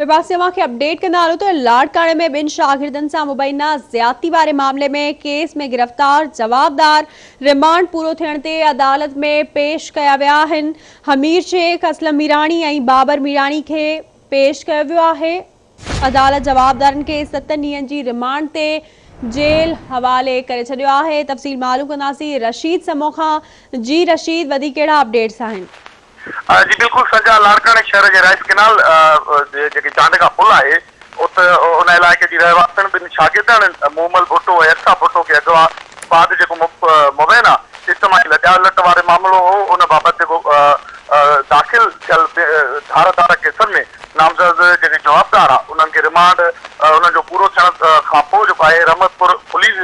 पासे के अपडेट कंदा हलूं तो लाड़काणे में बिन शागिर्दनि सां मुबैना ज़्यादती वारे मामले में केस में गिरफ़्तार जवाबदार रिमांड पूरो थियण ते अदालत में पेश कया विया आहिनि। हमीर शेख, असलम मीराणी ऐं बाबर मीराणी खे पेश कयो वियो आहे। अदालत जवाबदारनि खे 7 ॾींहनि जी रिमांड ते जेल हवाले करे छॾियो आहे। तफ़सील मालूम कंदासीं रशीद समो खां। जी रशीद, वधीक कहिड़ा अपडेट्स आहिनि? जी बिल्कुल सजा लाड़काणे शहर के राइस कैनाल जेके चांडका पुल है उत उन इलाके की रहवासन बिन शागिर्दनि मोमल भुट्टो ऐं अरसा भुट्टो के अगवा बाद जेको मुबैना इज्तमाही लट वारे मामलो हो उन बाबत जेको दाख़िल थियल धारा केसनि में नामज़द जेके जवाबदार आहे उन्हनि खे रिमांड उन्हनि जो पूरो थियण खां पोइ जेको आहे रहमतपुर पुलिस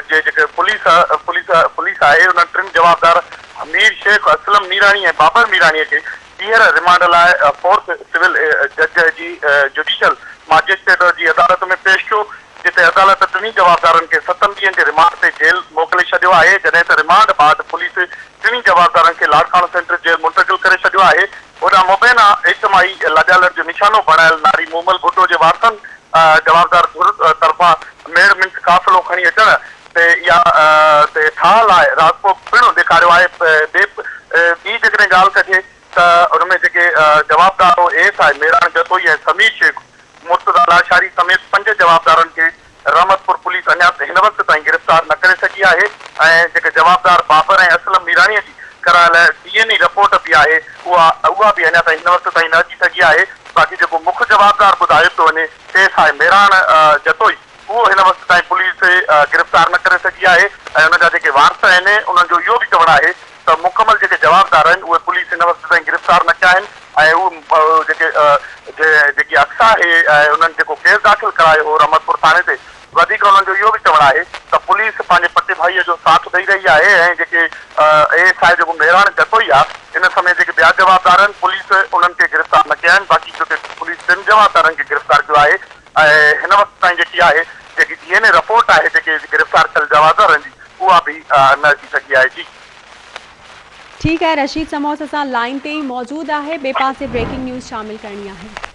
जे जेके पुलिस आहे उन्हनि टिनि जवाबदार हमीर शेख, असलम मीराणी ऐं बाबर मीराणीअ खे ॿीहर रिमांड लाइ फोर्थ सिविल जज जी जुडिशियल मजिस्ट्रेट जी अदालत में पेश कयो, जिते अदालत टिनी जवाबदारनि खे 7 ॾींहनि जे रिमांड ते जेल मोकिले छॾियो आहे। जॾहिं त रिमांड बाद पुलिस टिनी जवाबदारनि खे लाड़काणो सेंट्रल जेल मुंतकिल करे छॾियो आहे। होॾां मुबैना इज्तमाही लॼालट जो निशानो बणायल नारी मोमल भुट्टो जे वारसनि जवाबदार धुर तरफ़ां मेड़ मिंट काफ़िलो खणी अचण ते ठाह लाइ रास्तो पिणु ॾेखारियो आहे। ॿी जेकॾहिं ॻाल्हि कजे त उनमें जेके जवाबदार हो एस आहे मेरान जतोई ऐं समीर शेख मुर्तज़ा लाशारी समेत 5 जवाबदारनि खे रहमतपुर पुलिस अञा हिन वक़्त ताईं गिरफ़्तार न करे सघी आहे ऐं जेके जवाबदार बाबर ऐं असलम मीराणीअ जी करायल DNA रिपोर्ट भी आहे उहा भी अञा ताईं हिन वक़्त ताईं न अची सघी आहे। बाक़ी जेको मुख्य जवाबदार ॿुधायो थो वञे एस आहे मेरान जतोई वो हिन वक़्त ताईं पुलिस गिरफ़्तार न करे सघी आहे ऐं उनजा जेके वारस आहिनि उन्हनि जो इहो बि चवणु आहे त मुकमल जेके जवाबदार आहिनि उहे पुलिस हिन वक़्त ताईं गिरफ़्तार न कया आहिनि ऐं उहे जेकी अक्सा आहे ऐं उन्हनि जेको केस दाख़िल करायो हो रहमतपुर थाणे ते वधीक उन्हनि जो इहो बि चवणु आहे त पुलिस पंहिंजे पटे भाईअ जो साथ ॾेई रही आहे ऐं जेके एस आहे जेको मेरान जतोई आहे इन समय जेके ॿिया जवाबदार आहिनि पुलिस उन्हनि खे गिरफ़्तार न कया आहिनि। बाक़ी जेके पुलिस 3 जवाबदारनि खे गिरफ़्तार कयो आहे ऐं हिन वक़्त ताईं जेकी आहे जेकी DNA रिपोर्ट है जेके गिरफ़्तार कल जवाबदारनि जी उहा भी न अची सघी आहे। जी ठीक है, रशीद समोस असां लाइन ते ही मौजूद है। बे पासे ब्रेकिंग न्यूज़ शामिल करनी है।